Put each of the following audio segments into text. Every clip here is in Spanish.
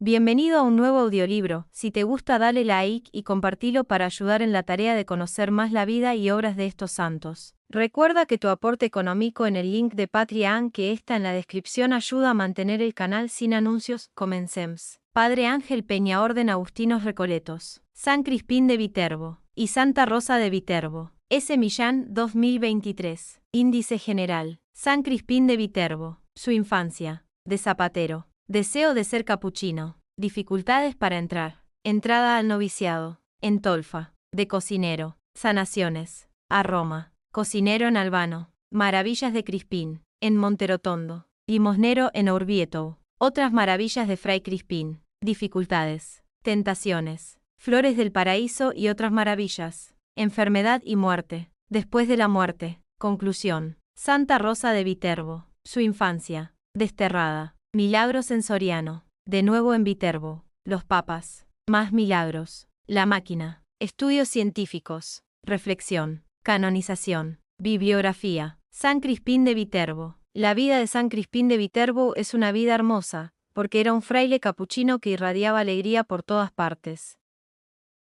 Bienvenido a un nuevo audiolibro. Si te gusta, dale like y compartilo para ayudar en la tarea de conocer más la vida y obras de estos santos. Recuerda que tu aporte económico en el link de Patreon que está en la descripción ayuda a mantener el canal sin anuncios. Comencemos. Padre Ángel Peña, Orden Agustinos Recoletos, San Crispín de Viterbo y Santa Rosa de Viterbo. S. Millán, 2023. Índice general. San Crispín de Viterbo. Su infancia. De zapatero. Deseo de ser capuchino. Dificultades para entrar. Entrada al noviciado. En Tolfa. De cocinero. Sanaciones. A Roma. Cocinero en Albano. Maravillas de Crispín. En Monterotondo. Limosnero en Orvieto. Otras maravillas de Fray Crispín. Dificultades. Tentaciones. Flores del paraíso y otras maravillas. Enfermedad y muerte. Después de la muerte. Conclusión. Santa Rosa de Viterbo. Su infancia. Desterrada. Milagros en Soriano. De nuevo en Viterbo. Los papas. Más milagros. La máquina. Estudios científicos. Reflexión. Canonización. Bibliografía. San Crispín de Viterbo. La vida de San Crispín de Viterbo es una vida hermosa, porque era un fraile capuchino que irradiaba alegría por todas partes.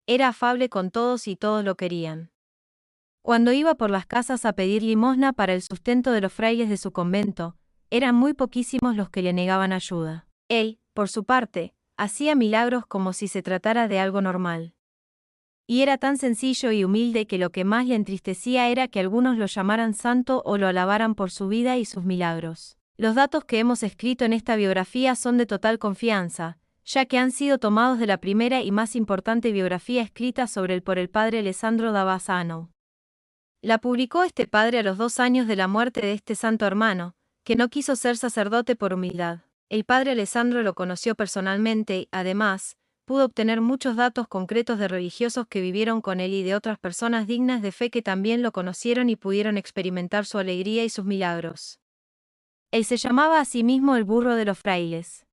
Era afable con todos y todos lo querían. Cuando iba por las casas a pedir limosna para el sustento de los frailes de su convento, eran muy poquísimos los que le negaban ayuda. Él, por su parte, hacía milagros como si se tratara de algo normal. Y era tan sencillo y humilde que lo que más le entristecía era que algunos lo llamaran santo o lo alabaran por su vida y sus milagros. Los datos que hemos escrito en esta biografía son de total confianza, ya que han sido tomados de la primera y más importante biografía escrita sobre él por el padre Alessandro da Bassano. La publicó este padre a los 2 años de la muerte de este santo hermano, que no quiso ser sacerdote por humildad. El padre Alessandro lo conoció personalmente y, además, pudo obtener muchos datos concretos de religiosos que vivieron con él y de otras personas dignas de fe que también lo conocieron y pudieron experimentar su alegría y sus milagros. Él se llamaba a sí mismo el burro de los frailes.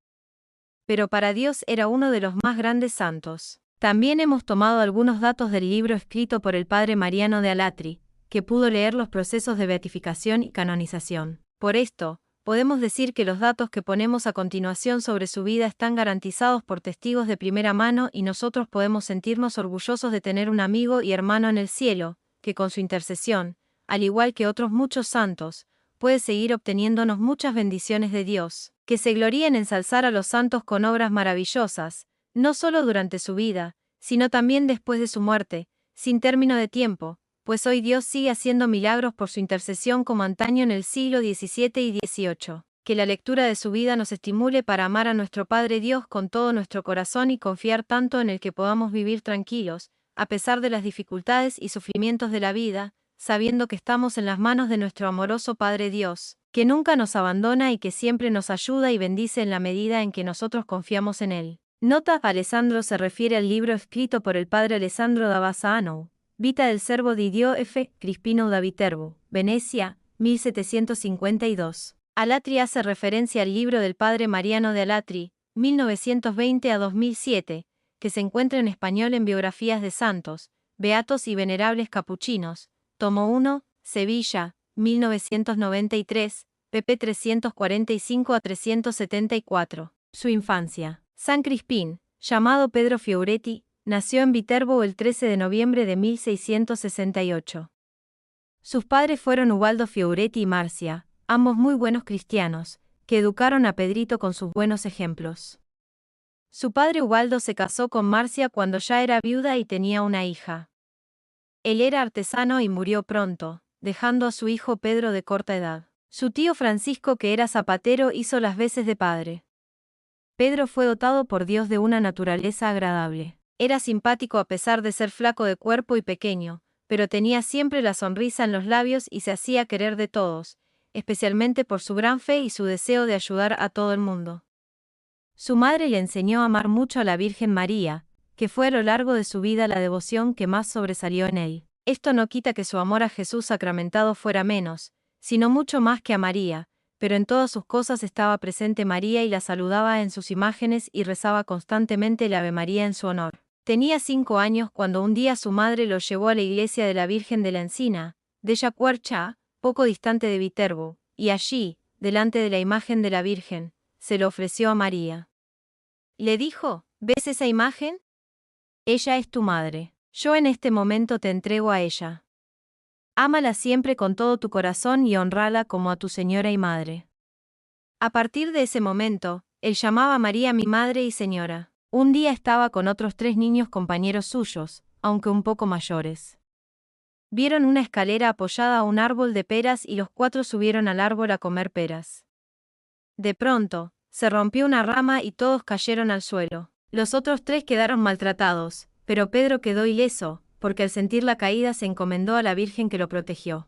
Pero para Dios era uno de los más grandes santos. También hemos tomado algunos datos del libro escrito por el padre Mariano de Alatri, que pudo leer los procesos de beatificación y canonización. Por esto, podemos decir que los datos que ponemos a continuación sobre su vida están garantizados por testigos de primera mano y nosotros podemos sentirnos orgullosos de tener un amigo y hermano en el cielo, que con su intercesión, al igual que otros muchos santos, puede seguir obteniéndonos muchas bendiciones de Dios, que se gloría en ensalzar a los santos con obras maravillosas, no solo durante su vida, sino también después de su muerte, sin término de tiempo, pues hoy Dios sigue haciendo milagros por su intercesión como antaño en el siglo XVII y XVIII. Que la lectura de su vida nos estimule para amar a nuestro Padre Dios con todo nuestro corazón y confiar tanto en Él que podamos vivir tranquilos, a pesar de las dificultades y sufrimientos de la vida, sabiendo que estamos en las manos de nuestro amoroso Padre Dios, que nunca nos abandona y que siempre nos ayuda y bendice en la medida en que nosotros confiamos en Él. Nota: Alessandro se refiere al libro escrito por el padre Alessandro da Bassano, Vita del servo di Dio F. Crispino da Viterbo, Venecia, 1752. Alatri hace referencia al libro del padre Mariano de Alatri, 1920 a 2007, que se encuentra en español en Biografías de Santos, Beatos y Venerables Capuchinos, tomo 1, Sevilla, 1993, pp 345 a 374. Su infancia. San Crispín, llamado Pedro Fioretti, nació en Viterbo el 13 de noviembre de 1668. Sus padres fueron Ubaldo Fioretti y Marcia, ambos muy buenos cristianos, que educaron a Pedrito con sus buenos ejemplos. Su padre Ubaldo se casó con Marcia cuando ya era viuda y tenía una hija. Él era artesano y murió pronto, dejando a su hijo Pedro de corta edad. Su tío Francisco, que era zapatero, hizo las veces de padre. Pedro fue dotado por Dios de una naturaleza agradable. Era simpático a pesar de ser flaco de cuerpo y pequeño, pero tenía siempre la sonrisa en los labios y se hacía querer de todos, especialmente por su gran fe y su deseo de ayudar a todo el mundo. Su madre le enseñó a amar mucho a la Virgen María, que fue a lo largo de su vida la devoción que más sobresalió en él. Esto no quita que su amor a Jesús sacramentado fuera menos, sino mucho más que a María, pero en todas sus cosas estaba presente María y la saludaba en sus imágenes y rezaba constantemente el Ave María en su honor. Tenía 5 años cuando un día su madre lo llevó a la iglesia de la Virgen de la Encina, de Yacuarcha, poco distante de Viterbo, y allí, delante de la imagen de la Virgen, se lo ofreció a María. Le dijo, ¿ves esa imagen? Ella es tu madre. Yo en este momento te entrego a ella. Ámala siempre con todo tu corazón y honrala como a tu señora y madre. A partir de ese momento, él llamaba a María mi madre y señora. Un día estaba con otros 3 niños compañeros suyos, aunque un poco mayores. Vieron una escalera apoyada a un árbol de peras y los 4 subieron al árbol a comer peras. De pronto, se rompió una rama y todos cayeron al suelo. Los otros 3 quedaron maltratados, pero Pedro quedó ileso, porque al sentir la caída se encomendó a la Virgen que lo protegió.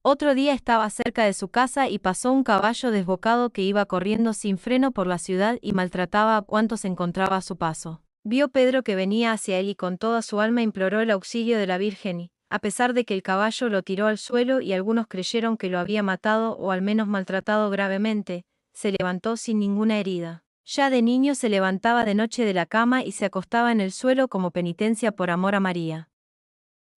Otro día estaba cerca de su casa y pasó un caballo desbocado que iba corriendo sin freno por la ciudad y maltrataba a cuantos encontraba a su paso. Vio Pedro que venía hacia él y con toda su alma imploró el auxilio de la Virgen y, a pesar de que el caballo lo tiró al suelo y algunos creyeron que lo había matado o al menos maltratado gravemente, se levantó sin ninguna herida. Ya de niño se levantaba de noche de la cama y se acostaba en el suelo como penitencia por amor a María.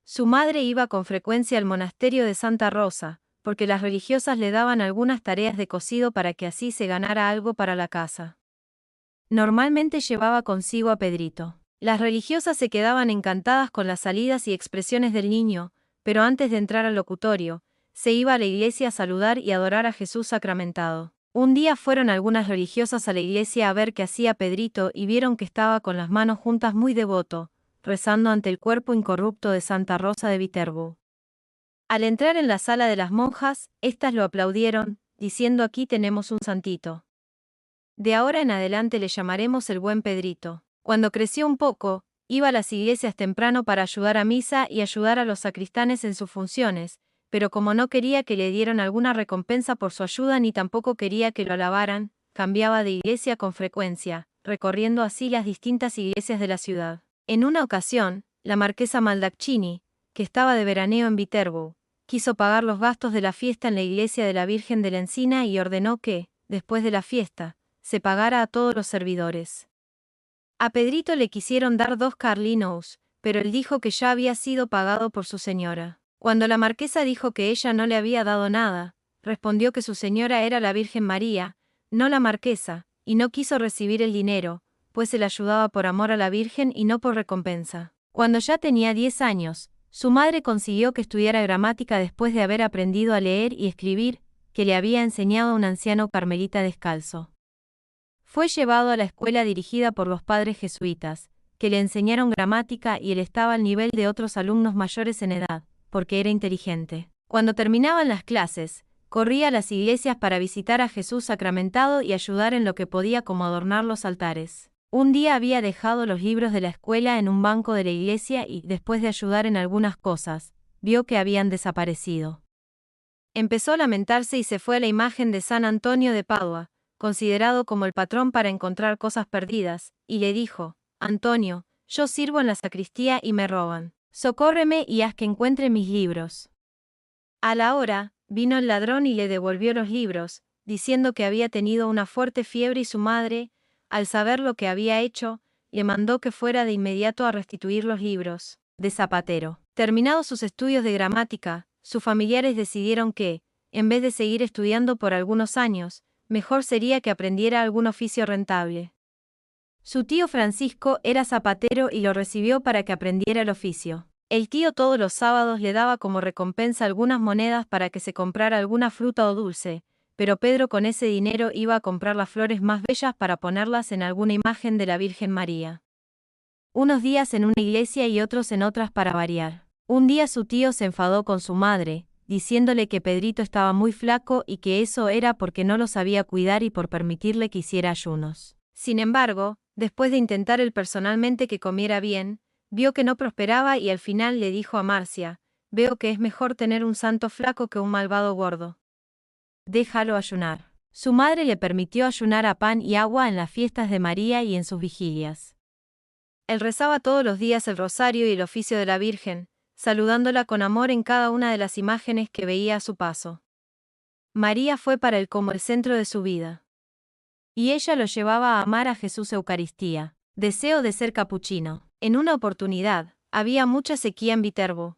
Su madre iba con frecuencia al monasterio de Santa Rosa, porque las religiosas le daban algunas tareas de cosido para que así se ganara algo para la casa. Normalmente llevaba consigo a Pedrito. Las religiosas se quedaban encantadas con las salidas y expresiones del niño, pero antes de entrar al locutorio, se iba a la iglesia a saludar y adorar a Jesús sacramentado. Un día fueron algunas religiosas a la iglesia a ver qué hacía Pedrito y vieron que estaba con las manos juntas muy devoto, rezando ante el cuerpo incorrupto de Santa Rosa de Viterbo. Al entrar en la sala de las monjas, éstas lo aplaudieron, diciendo aquí tenemos un santito. De ahora en adelante le llamaremos el buen Pedrito. Cuando creció un poco, iba a las iglesias temprano para ayudar a misa y ayudar a los sacristanes en sus funciones, pero como no quería que le dieran alguna recompensa por su ayuda ni tampoco quería que lo alabaran, cambiaba de iglesia con frecuencia, recorriendo así las distintas iglesias de la ciudad. En una ocasión, la marquesa Maldaccini, que estaba de veraneo en Viterbo, quiso pagar los gastos de la fiesta en la iglesia de la Virgen de la Encina y ordenó que, después de la fiesta, se pagara a todos los servidores. A Pedrito le quisieron dar 2 carlinos, pero él dijo que ya había sido pagado por su señora. Cuando la marquesa dijo que ella no le había dado nada, respondió que su señora era la Virgen María, no la marquesa, y no quiso recibir el dinero, pues él ayudaba por amor a la Virgen y no por recompensa. Cuando ya tenía 10 años, su madre consiguió que estudiara gramática después de haber aprendido a leer y escribir, que le había enseñado un anciano carmelita descalzo. Fue llevado a la escuela dirigida por los padres jesuitas, que le enseñaron gramática y él estaba al nivel de otros alumnos mayores en edad, porque era inteligente. Cuando terminaban las clases, corría a las iglesias para visitar a Jesús sacramentado y ayudar en lo que podía como adornar los altares. Un día había dejado los libros de la escuela en un banco de la iglesia y, después de ayudar en algunas cosas, vio que habían desaparecido. Empezó a lamentarse y se fue a la imagen de San Antonio de Padua, considerado como el patrón para encontrar cosas perdidas, y le dijo: Antonio, yo sirvo en la sacristía y me roban. Socórreme y haz que encuentre mis libros. A la hora, vino el ladrón y le devolvió los libros, diciendo que había tenido una fuerte fiebre y su madre, al saber lo que había hecho, le mandó que fuera de inmediato a restituir los libros. De zapatero. Terminados sus estudios de gramática, sus familiares decidieron que, en vez de seguir estudiando por algunos años, mejor sería que aprendiera algún oficio rentable. Su tío Francisco era zapatero y lo recibió para que aprendiera el oficio. El tío todos los sábados le daba como recompensa algunas monedas para que se comprara alguna fruta o dulce, pero Pedro con ese dinero iba a comprar las flores más bellas para ponerlas en alguna imagen de la Virgen María. Unos días en una iglesia y otros en otras para variar. Un día su tío se enfadó con su madre, diciéndole que Pedrito estaba muy flaco y que eso era porque no lo sabía cuidar y por permitirle que hiciera ayunos. Sin embargo, después de intentar él personalmente que comiera bien, vio que no prosperaba y al final le dijo a Marcia: veo que es mejor tener un santo flaco que un malvado gordo. Déjalo ayunar. Su madre le permitió ayunar a pan y agua en las fiestas de María y en sus vigilias. Él rezaba todos los días el rosario y el oficio de la Virgen, saludándola con amor en cada una de las imágenes que veía a su paso. María fue para él como el centro de su vida. Y ella lo llevaba a amar a Jesús Eucaristía. Deseo de ser capuchino. En una oportunidad, había mucha sequía en Viterbo.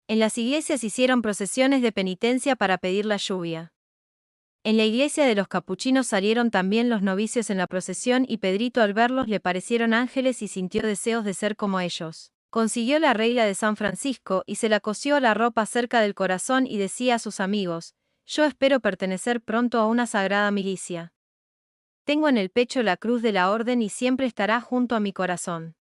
En las iglesias hicieron procesiones de penitencia para pedir la lluvia. En la iglesia de los capuchinos salieron también los novicios en la procesión y Pedrito al verlos le parecieron ángeles y sintió deseos de ser como ellos. Consiguió la regla de San Francisco y se la cosió a la ropa cerca del corazón y decía a sus amigos: yo espero pertenecer pronto a una sagrada milicia. Tengo en el pecho la cruz de la orden y siempre estará junto a mi corazón.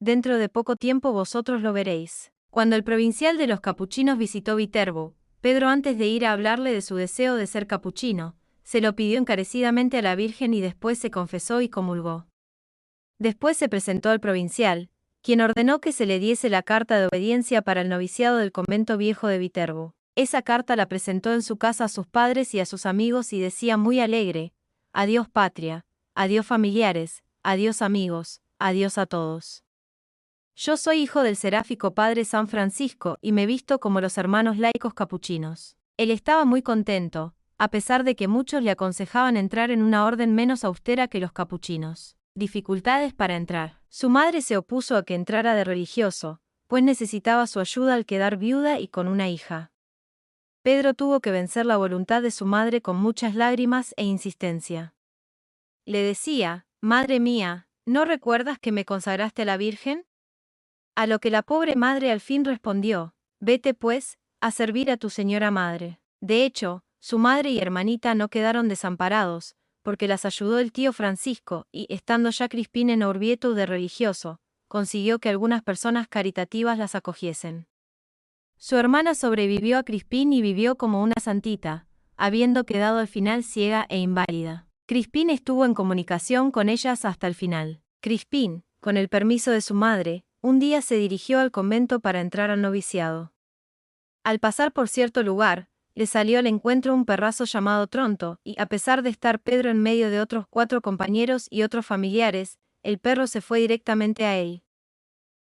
Dentro de poco tiempo vosotros lo veréis. Cuando el provincial de los capuchinos visitó Viterbo, Pedro, antes de ir a hablarle de su deseo de ser capuchino, se lo pidió encarecidamente a la Virgen y después se confesó y comulgó. Después se presentó al provincial, quien ordenó que se le diese la carta de obediencia para el noviciado del convento viejo de Viterbo. Esa carta la presentó en su casa a sus padres y a sus amigos y decía muy alegre: adiós patria, adiós familiares, adiós amigos, adiós a todos. Yo soy hijo del seráfico padre San Francisco y me visto como los hermanos laicos capuchinos. Él estaba muy contento, a pesar de que muchos le aconsejaban entrar en una orden menos austera que los capuchinos. Dificultades para entrar. Su madre se opuso a que entrara de religioso, pues necesitaba su ayuda al quedar viuda y con una hija. Pedro tuvo que vencer la voluntad de su madre con muchas lágrimas e insistencia. Le decía: madre mía, ¿no recuerdas que me consagraste a la Virgen? A lo que la pobre madre al fin respondió: vete pues, a servir a tu señora madre. De hecho, su madre y hermanita no quedaron desamparados, porque las ayudó el tío Francisco y, estando ya Crispín en Orvieto de religioso, consiguió que algunas personas caritativas las acogiesen. Su hermana sobrevivió a Crispín y vivió como una santita, habiendo quedado al final ciega e inválida. Crispín estuvo en comunicación con ellas hasta el final. Crispín, con el permiso de su madre, un día se dirigió al convento para entrar al noviciado. Al pasar por cierto lugar, le salió al encuentro un perrazo llamado Tronto, y a pesar de estar Pedro en medio de otros 4 compañeros y otros familiares, el perro se fue directamente a él.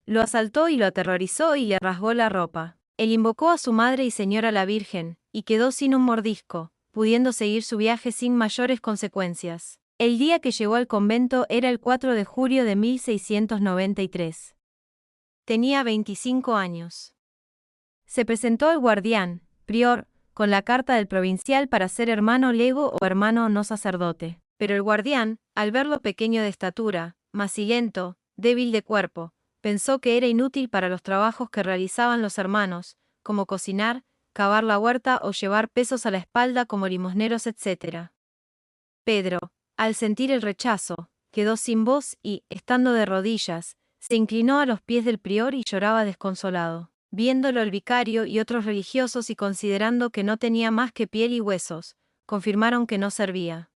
Lo asaltó y lo aterrorizó y le rasgó la ropa. Él invocó a su madre y señora la Virgen, y quedó sin un mordisco, pudiendo seguir su viaje sin mayores consecuencias. El día que llegó al convento era el 4 de julio de 1693. Tenía 25 años. Se presentó al guardián, prior, con la carta del provincial para ser hermano lego o hermano no sacerdote. Pero el guardián, al verlo pequeño de estatura, macilento, débil de cuerpo, pensó que era inútil para los trabajos que realizaban los hermanos, como cocinar, cavar la huerta o llevar pesos a la espalda como limosneros, etc. Pedro, al sentir el rechazo, quedó sin voz y, estando de rodillas, se inclinó a los pies del prior y lloraba desconsolado. Viéndolo el vicario y otros religiosos y considerando que no tenía más que piel y huesos, confirmaron que no servía.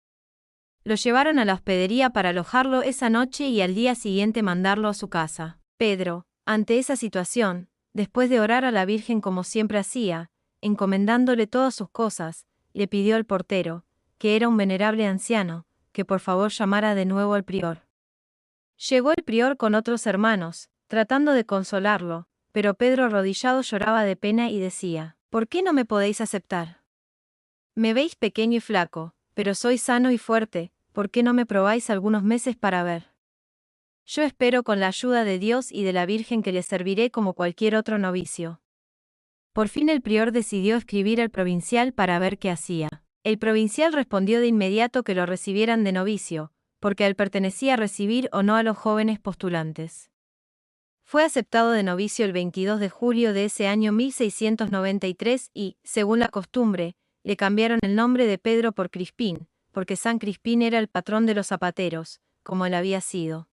Lo llevaron a la hospedería para alojarlo esa noche y al día siguiente mandarlo a su casa. Pedro, ante esa situación, después de orar a la Virgen como siempre hacía, encomendándole todas sus cosas, le pidió al portero, que era un venerable anciano, que por favor llamara de nuevo al prior. Llegó el prior con otros hermanos, tratando de consolarlo, pero Pedro arrodillado lloraba de pena y decía: ¿por qué no me podéis aceptar? Me veis pequeño y flaco, pero soy sano y fuerte, ¿por qué no me probáis algunos meses para ver? Yo espero con la ayuda de Dios y de la Virgen que le serviré como cualquier otro novicio. Por fin el prior decidió escribir al provincial para ver qué hacía. El provincial respondió de inmediato que lo recibieran de novicio, porque a él pertenecía recibir o no a los jóvenes postulantes. Fue aceptado de novicio el 22 de julio de ese año 1693 y, según la costumbre, le cambiaron el nombre de Pedro por Crispín, porque San Crispín era el patrón de los zapateros, como él había sido.